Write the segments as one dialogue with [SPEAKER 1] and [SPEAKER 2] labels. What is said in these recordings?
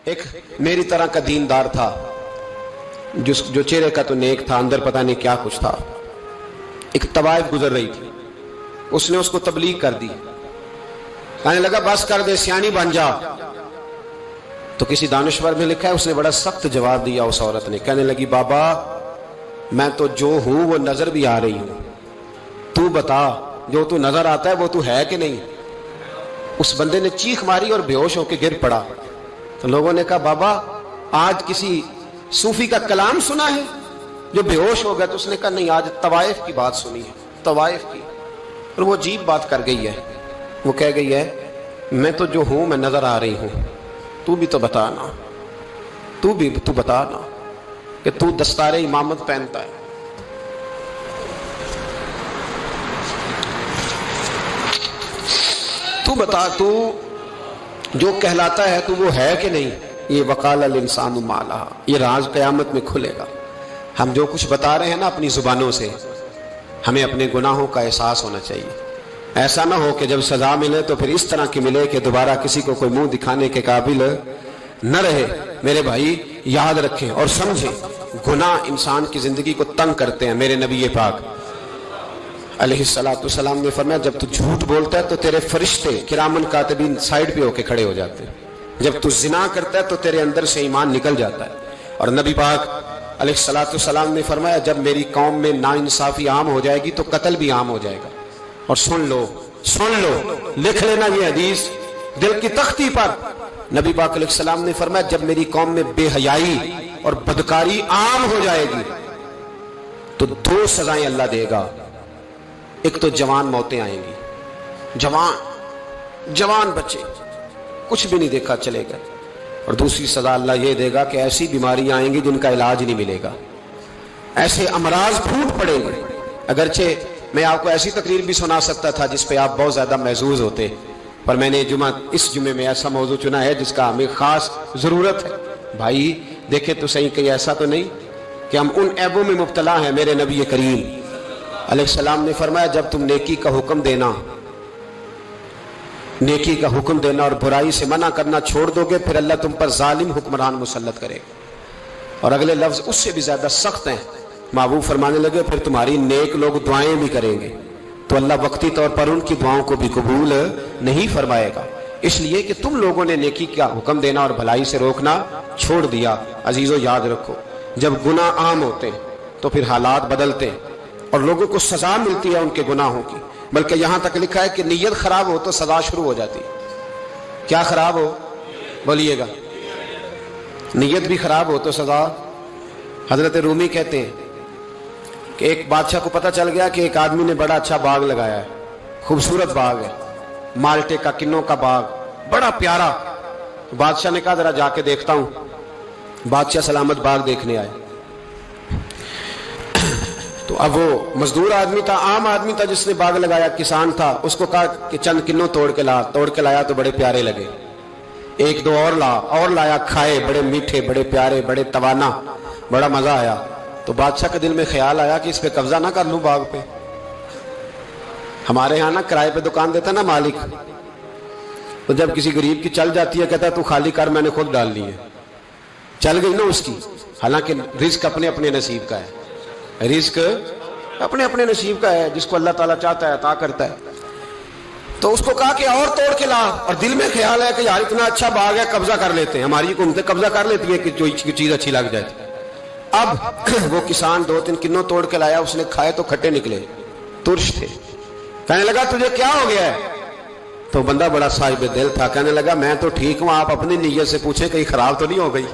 [SPEAKER 1] ایک میری طرح کا دیندار تھا جو چہرے کا تو نیک تھا، اندر پتہ نہیں کیا کچھ تھا. ایک طوائف گزر رہی تھی، اس نے اس کو تبلیغ کر دی. کہنے لگا بس کر دے، سیانی بن جا. تو کسی دانشور میں لکھا ہے اس نے بڑا سخت جواب دیا اس عورت نے. کہنے لگی بابا میں تو جو ہوں وہ نظر بھی آ رہی ہوں، تو بتا جو تو نظر آتا ہے وہ تو ہے کہ نہیں. اس بندے نے چیخ ماری اور بے ہوش ہو کے گر پڑا. تو لوگوں نے کہا بابا آج کسی صوفی کا کلام سنا ہے جو بے ہوش ہو گیا؟ تو اس نے کہا نہیں، آج طوائف کی بات سنی ہے، طوائف کی. اور وہ عجیب بات کر گئی ہے. وہ کہہ گئی ہے میں تو جو ہوں میں نظر آ رہی ہوں، تو بھی تو بتا نا، تو بتا نا کہ تو دستار امامت پہنتا ہے. تو بتا تو جو کہلاتا ہے تو وہ ہے کہ نہیں. یہ وقال الانسان ما لہا، یہ راز قیامت میں کھلے گا. ہم جو کچھ بتا رہے ہیں نا اپنی زبانوں سے، ہمیں اپنے گناہوں کا احساس ہونا چاہیے. ایسا نہ ہو کہ جب سزا ملے تو پھر اس طرح کی ملے کہ دوبارہ کسی کو کوئی منہ دکھانے کے قابل نہ رہے. میرے بھائی یاد رکھیں اور سمجھیں، گناہ انسان کی زندگی کو تنگ کرتے ہیں. میرے نبی پاک علیہ السلام نے فرمایا جب تو جھوٹ بولتا ہے تو تیرے فرشتے کرامن کاتبین سائیڈ پہ ہو کے کھڑے ہو جاتے ہیں. جب تو زنا کرتا ہے تو تیرے اندر سے ایمان نکل جاتا ہے. اور نبی پاک علیہ السلام نے فرمایا جب میری قوم میں ناانصافی عام ہو جائے گی تو قتل بھی عام ہو جائے گا. اور سن لو لکھ لینا یہ حدیث دل کی تختی پر. نبی پاک علیہ السلام نے فرمایا جب میری قوم میں بے حیائی اور بدکاری عام ہو جائے گی تو 2 سزائیں اللہ دے گا. ایک تو جوان موتیں آئیں گی، جوان بچے کچھ بھی نہیں دیکھا چلے گئے. اور دوسری سزا اللہ یہ دے گا کہ ایسی بیماریاں آئیں گی جن کا علاج نہیں ملے گا، ایسے امراض پھوٹ پڑیں گے. اگرچہ میں آپ کو ایسی تقریر بھی سنا سکتا تھا جس پہ آپ بہت زیادہ محظوظ ہوتے، پر میں نے اس جمعے میں ایسا موضوع چنا ہے جس کا ہمیں خاص ضرورت ہے. بھائی دیکھیں تو صحیح کہ ایسا تو نہیں کہ ہم ان عیبوں میں مبتلا ہیں. میرے نبی کریم علیہ السلام نے فرمایا جب تم نیکی کا حکم دینا اور برائی سے منع کرنا چھوڑ دو گے پھر اللہ تم پر ظالم حکمران مسلط کرے گا. اور اگلے لفظ اس سے بھی زیادہ سخت ہیں. محبوب فرمانے لگے پھر تمہاری نیک لوگ دعائیں بھی کریں گے تو اللہ وقتی طور پر ان کی دعاؤں کو بھی قبول نہیں فرمائے گا. اس لیے کہ تم لوگوں نے نیکی کا حکم دینا اور بھلائی سے روکنا چھوڑ دیا. عزیزو یاد رکھو جب گناہ عام ہوتے تو پھر حالات بدلتے اور لوگوں کو سزا ملتی ہے ان کے گناہوں کی. بلکہ یہاں تک لکھا ہے کہ نیت خراب ہو تو سزا شروع ہو جاتی. کیا خراب ہو؟ بولیے گا. نیت بھی خراب ہو تو سزا. حضرت رومی کہتے ہیں کہ ایک بادشاہ کو پتہ چل گیا کہ ایک آدمی نے بڑا اچھا باغ لگایا ہے، خوبصورت باغ ہے، مالٹے کا کنوں کا باغ بڑا پیارا. بادشاہ نے کہا ذرا جا کے دیکھتا ہوں. بادشاہ سلامت باغ دیکھنے آئے. تو اب وہ مزدور آدمی تھا، عام آدمی تھا جس نے باغ لگایا، کسان تھا. اس کو کہا کہ چند کنوں توڑ کے لایا تو بڑے پیارے لگے. 1-2 اور لایا، کھائے، بڑے میٹھے، بڑے پیارے، بڑے توانا، بڑا مزہ آیا. تو بادشاہ کے دل میں خیال آیا کہ اس پہ قبضہ نہ کر لوں باغ پہ. ہمارے ہاں نا کرائے پہ دکان دیتا نا مالک، تو جب کسی غریب کی چل جاتی ہے کہتا ہے تو خالی کر، میں نے خود ڈال لی ہے. چل گئی نا اس کی. حالانکہ رزق اپنے اپنے نصیب کا ہے، رزق اپنے اپنے نصیب کا ہے، جس کو اللہ تعالیٰ چاہتا ہے عطا کرتا ہے. تو اس کو کہا کہ اور توڑ کے لا. اور دل میں خیال ہے کہ یار اتنا اچھا باغ ہے قبضہ کر لیتے ہیں. ہماری حکومتیں قبضہ کر لیتی ہے کہ جو چیز اچھی لگ جائے. اب وہ کسان 2-3 کنوں توڑ کے لایا، اس نے کھائے تو کھٹے نکلے، ترش تھے. کہنے لگا تجھے کیا ہو گیا ہے؟ تو بندہ بڑا صاحب دل تھا، کہنے لگا میں تو ٹھیک ہوں، آپ اپنی نیت سے پوچھیں کہیں خراب تو نہیں ہو گئی.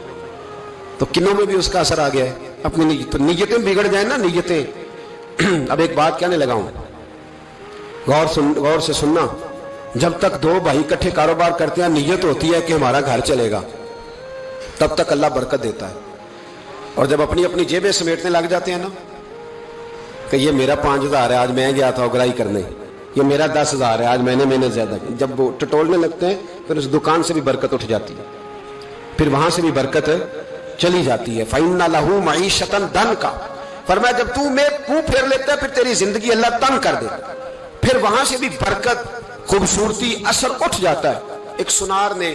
[SPEAKER 1] تو کنوں میں بھی اس کا اثر آ گیا ہے. اپنی نیتیں بگڑ جائیں نا، نیتیں. اب ایک بات کہنے لگا ہوں، غور سے سننا. جب تک 2 بھائی اکٹھے کاروبار کرتے ہیں نیت ہوتی ہے کہ ہمارا گھر چلے گا، تب تک اللہ برکت دیتا ہے. اور جب اپنی اپنی جیبیں سمیٹنے لگ جاتے ہیں نا کہ یہ میرا 5000 ہے، آج میں گیا تھا اگرائی کرنے، یہ میرا 10,000 ہے، آج میں نے محنت زیادہ کی. جب وہ ٹٹولنے لگتے ہیں پھر اس دکان سے بھی برکت اٹھ جاتی ہے، پھر وہاں سے بھی برکت چلی جاتی ہے. فَإِنَّ لَهُ مَعِيشَةً ضَنْكَ. فرمایا جب تو میں منہ پھیر لیتا ہے پھر تیری زندگی اللہ تنگ کر دے، پھر وہاں سے بھی برکت، خوبصورتی، اثر اٹھ جاتا ہے. ایک سنار نے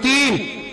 [SPEAKER 1] 3,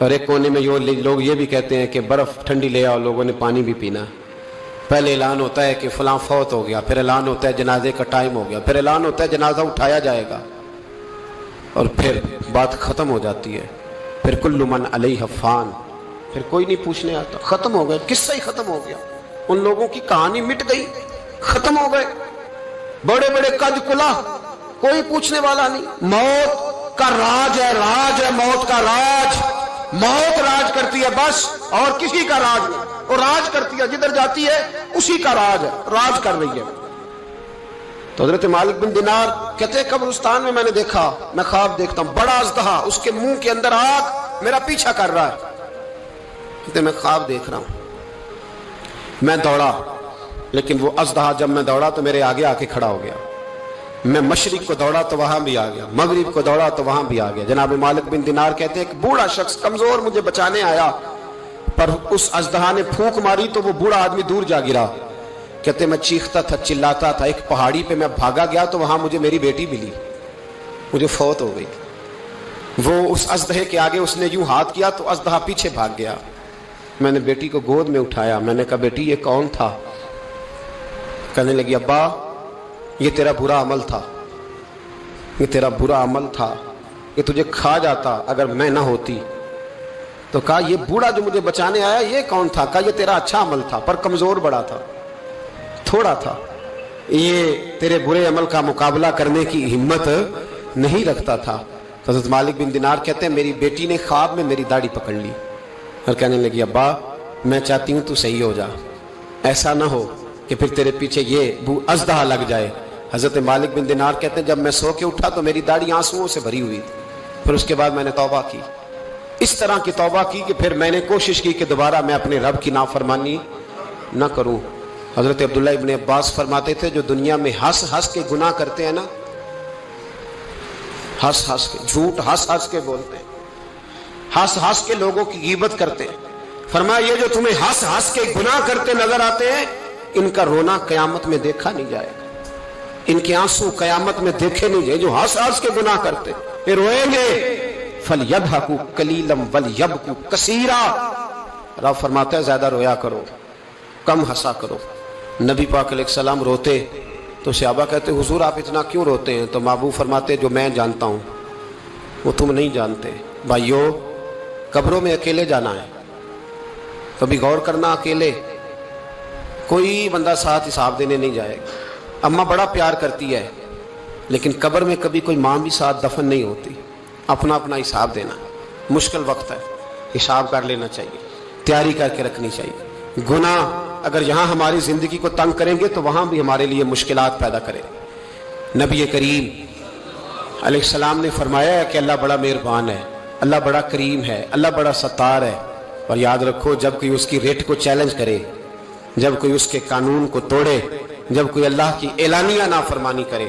[SPEAKER 1] اور ایک کونے میں لوگ یہ بھی کہتے ہیں کہ برف ٹھنڈی لے آؤ، لوگوں نے پانی بھی پینا۔ پہلے اعلان ہوتا ہے کہ فلاں فوت ہو گیا، پھر اعلان ہوتا ہے جنازے کا ٹائم ہو گیا، پھر اعلان ہوتا ہے جنازہ اٹھایا جائے گا، اور پھر بات ختم ہو جاتی ہے۔ پھر کل من علیہ فان، پھر کوئی نہیں پوچھنے آتا، ختم ہو گئے، قصہ ہی ختم ہو گیا، ان لوگوں کی کہانی مٹ گئی، ختم ہو گئے، بڑے بڑے قد کلا، کوئی پوچھنے والا نہیں۔ موت کا راج ہے، راج ہے موت کا راج، موت راج کرتی ہے بس، اور کسی کا راج نہیں، وہ راج کرتی ہے، جدھر جاتی ہے اسی کا راج ہے، راج کر رہی ہے۔ تو حضرت مالک بن دینار کہتے ہیں قبرستان میں نے دیکھا، میں خواب دیکھتا ہوں، بڑا اژدہا، اس کے منہ کے اندر آگ میرا پیچھا کر رہا ہے۔ کہتے میں خواب دیکھ رہا ہوں، میں دوڑا، لیکن وہ اژدہا جب میں دوڑا تو میرے آگے آ کے کھڑا ہو گیا۔ میں مشرق کو دوڑا تو وہاں بھی آ گیا، مغرب کو دوڑا تو وہاں بھی آ گیا۔ جناب مالک بن دینار کہتے ہیں ایک بوڑھا شخص کمزور مجھے بچانے آیا، پر اس اژدہا نے پھونک ماری تو وہ بوڑھا آدمی دور جا گرا۔ کہتے میں چیختا تھا، چلاتا تھا، ایک پہاڑی پہ میں بھاگا گیا تو وہاں مجھے میری بیٹی ملی، مجھے فوت ہو گئی۔ وہ اس اژدہے کے آگے اس نے یوں ہاتھ کیا تو اژدہا پیچھے بھاگ گیا۔ میں نے بیٹی کو گود میں اٹھایا، میں نے کہا بیٹی یہ کون تھا؟ کہنے لگی ابا یہ تیرا برا عمل تھا، یہ تیرا برا عمل تھا، یہ تجھے کھا جاتا اگر میں نہ ہوتی۔ تو کہا یہ بوڑھا جو مجھے بچانے آیا یہ کون تھا؟ کہا یہ تیرا اچھا عمل تھا پر کمزور بڑا تھا، تھوڑا تھا، یہ تیرے برے عمل کا مقابلہ کرنے کی ہمت نہیں رکھتا تھا۔ حضرت مالک بن دینار کہتے ہیں میری بیٹی نے خواب میں میری داڑھی پکڑ لی اور کہنے لگی ابا میں چاہتی ہوں تو صحیح ہو جا، ایسا نہ ہو کہ پھر تیرے پیچھے یہ اژدہا لگ جائے۔ حضرت مالک بن دینار کہتے ہیں جب میں سو کے اٹھا تو میری داڑھی آنسوؤں سے بھری ہوئی، پھر اس کے بعد میں نے توبہ کی، اس طرح کی توبہ کی کہ پھر میں نے کوشش کی کہ دوبارہ میں اپنے رب کی نافرمانی نہ کروں۔ حضرت عبداللہ ابن عباس فرماتے تھے جو دنیا میں ہنس ہنس کے گناہ کرتے ہیں نا، ہنس ہنس کے جھوٹ ہنس ہنس کے بولتے ہیں، ہنس ہنس کے لوگوں کی غیبت کرتے ہیں، فرمایا یہ جو تمہیں ہنس ہنس کے گناہ کرتے نظر آتے ہیں ان کا رونا قیامت میں دیکھا نہیں جائے گا، ان کے آنسو قیامت میں دیکھے نہیں جائے۔ جو ہنس ہنس کے گناہ کرتے یہ روئیں گے، فَلْيَضْحَكُوا قَلِيلًا وَلْيَبْكُوا كَثِيرًا، رب فرماتا ہے زیادہ رویا کرو کم ہنسا کرو۔ نبی پاک علیہ السلام روتے تو صحابہ کہتے حضور آپ اتنا کیوں روتے ہیں؟ تو محبوب فرماتے جو میں جانتا ہوں وہ تم نہیں جانتے۔ بھائیو قبروں میں اکیلے جانا ہے، کبھی غور کرنا، اکیلے کوئی بندہ ساتھ حساب دینے نہیں جائے گا۔ اماں بڑا پیار کرتی ہے لیکن قبر میں کبھی کوئی ماں بھی ساتھ دفن نہیں ہوتی، اپنا اپنا حساب دینا، مشکل وقت ہے، حساب کر لینا چاہیے، تیاری کر کے رکھنی چاہیے۔ گناہ اگر یہاں ہماری زندگی کو تنگ کریں گے تو وہاں بھی ہمارے لیے مشکلات پیدا کریں۔ نبی کریم علیہ السلام نے فرمایا ہے کہ اللہ بڑا مہربان ہے، اللہ بڑا کریم ہے، اللہ بڑا ستار ہے، اور یاد رکھو جب کوئی اس کی ریٹ کو چیلنج کرے، جب کوئی اس کے قانون کو توڑے، جب کوئی اللہ کی اعلانیہ نافرمانی کرے،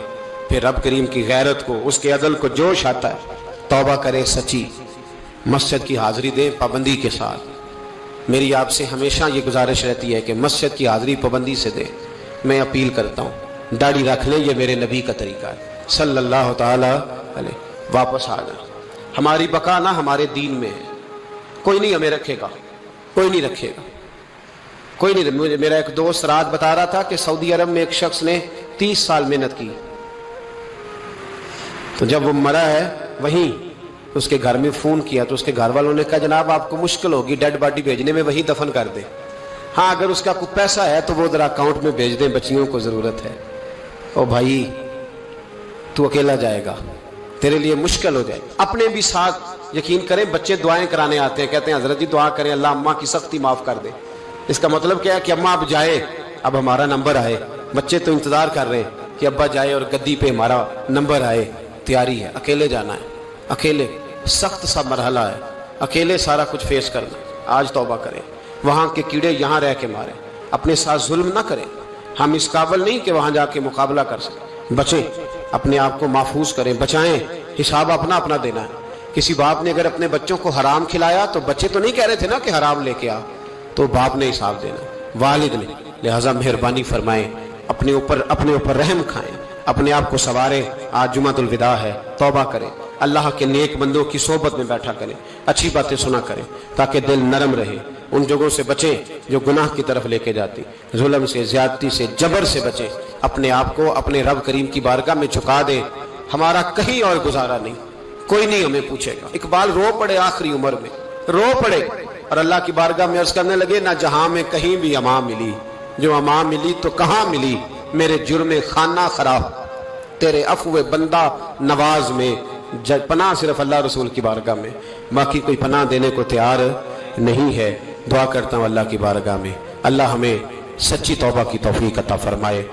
[SPEAKER 1] پھر رب کریم کی غیرت کو، اس کے عدل کو جوش آتا ہے، توبہ کرے سچی، مسجد کی حاضری دے پابندی کے ساتھ۔ میری آپ سے ہمیشہ یہ گزارش رہتی ہے کہ مسجد کی حاضری پابندی سے دے۔ میں اپیل کرتا ہوں داڑھی رکھ لیں، یہ میرے نبی کا طریقہ ہے صلی اللہ تعالی علیہ۔ واپس آ جائیں، ہماری بقا نہ ہمارے دین میں ہے، کوئی نہیں ہمیں رکھے گا، کوئی نہیں رکھے گا، کوئی نہیں۔ میرا ایک دوست رات بتا رہا تھا کہ سعودی عرب میں ایک شخص نے 30 سال محنت کی، تو جب وہ مرا ہے وہیں اس کے گھر میں فون کیا تو اس کے گھر والوں نے کہا جناب آپ کو مشکل ہوگی ڈیڈ باڈی بھیجنے میں، وہیں دفن کر دیں، ہاں اگر اس کا کوئی پیسہ ہے تو وہ ذرا اکاؤنٹ میں بھیج دیں، بچیوں کو ضرورت ہے۔ او بھائی تو اکیلا جائے گا، تیرے لیے مشکل ہو جائے۔ اپنے بھی ساتھ یقین کریں، بچے دعائیں کرانے آتے ہیں، کہتے ہیں حضرت جی دعا کریں اللہ اماں کی سختی معاف کر دے۔ اس کا مطلب کیا ہے کہ اماں اب جائے، اب ہمارا نمبر آئے۔ بچے تو انتظار کر رہے ہیں کہ ابا جائے اور گدی پہ ہمارا نمبر آئے۔ تیاری ہے، اکیلے جانا ہے، اکیلے سخت سا مرحلہ ہے، اکیلے سارا کچھ فیس کرنا۔ آج توبہ کریں، وہاں کے کیڑے یہاں رہ کے ماریں، اپنے ساتھ ظلم نہ کریں۔ ہم اس قابل نہیں کہ وہاں جا کے مقابلہ کر سکیں۔ بچیں، اپنے آپ کو محفوظ کریں، بچائیں، حساب اپنا اپنا دینا ہے۔ کسی باپ نے اگر اپنے بچوں کو حرام کھلایا تو بچے تو نہیں کہہ رہے تھے نا کہ حرام لے کے آ، تو باپ نے حساب دینا، والد نے۔ لہٰذا مہربانی فرمائیں، اپنے اوپر رحم کھائیں، اپنے آپ کو سنواریں. آج جمعۃ الوداع ہے, توبہ کریں, اللہ کے نیک بندوں کی صحبت میں بیٹھا کریں, اچھی باتیں سنا کریں تاکہ دل نرم رہے. ان جگہوں سے بچیں جو گناہ کی طرف لے کے جاتی, ظلم سے, زیادتی سے, جبر سے بچیں. اپنے آپ کو اپنے رب کریم کی بارگاہ میں جھکا دیں. ہمارا کہیں اور گزارا نہیں, کوئی نہیں ہمیں پوچھے گا. اقبال رو پڑے آخری عمر میں, رو پڑے اور اللہ کی بارگاہ میں عرض کرنے لگے, نہ جہاں میں کہیں بھی اما ملی, جو اما ملی تو کہاں ملی, میرے جرم خانہ خراب, تیرے عفو بندہ نواز میں. پناہ صرف اللہ رسول کی بارگاہ میں, باقی کوئی پناہ دینے کو تیار نہیں ہے. دعا کرتا ہوں اللہ کی بارگاہ میں اللہ ہمیں سچی توبہ کی توفیق عطا فرمائے.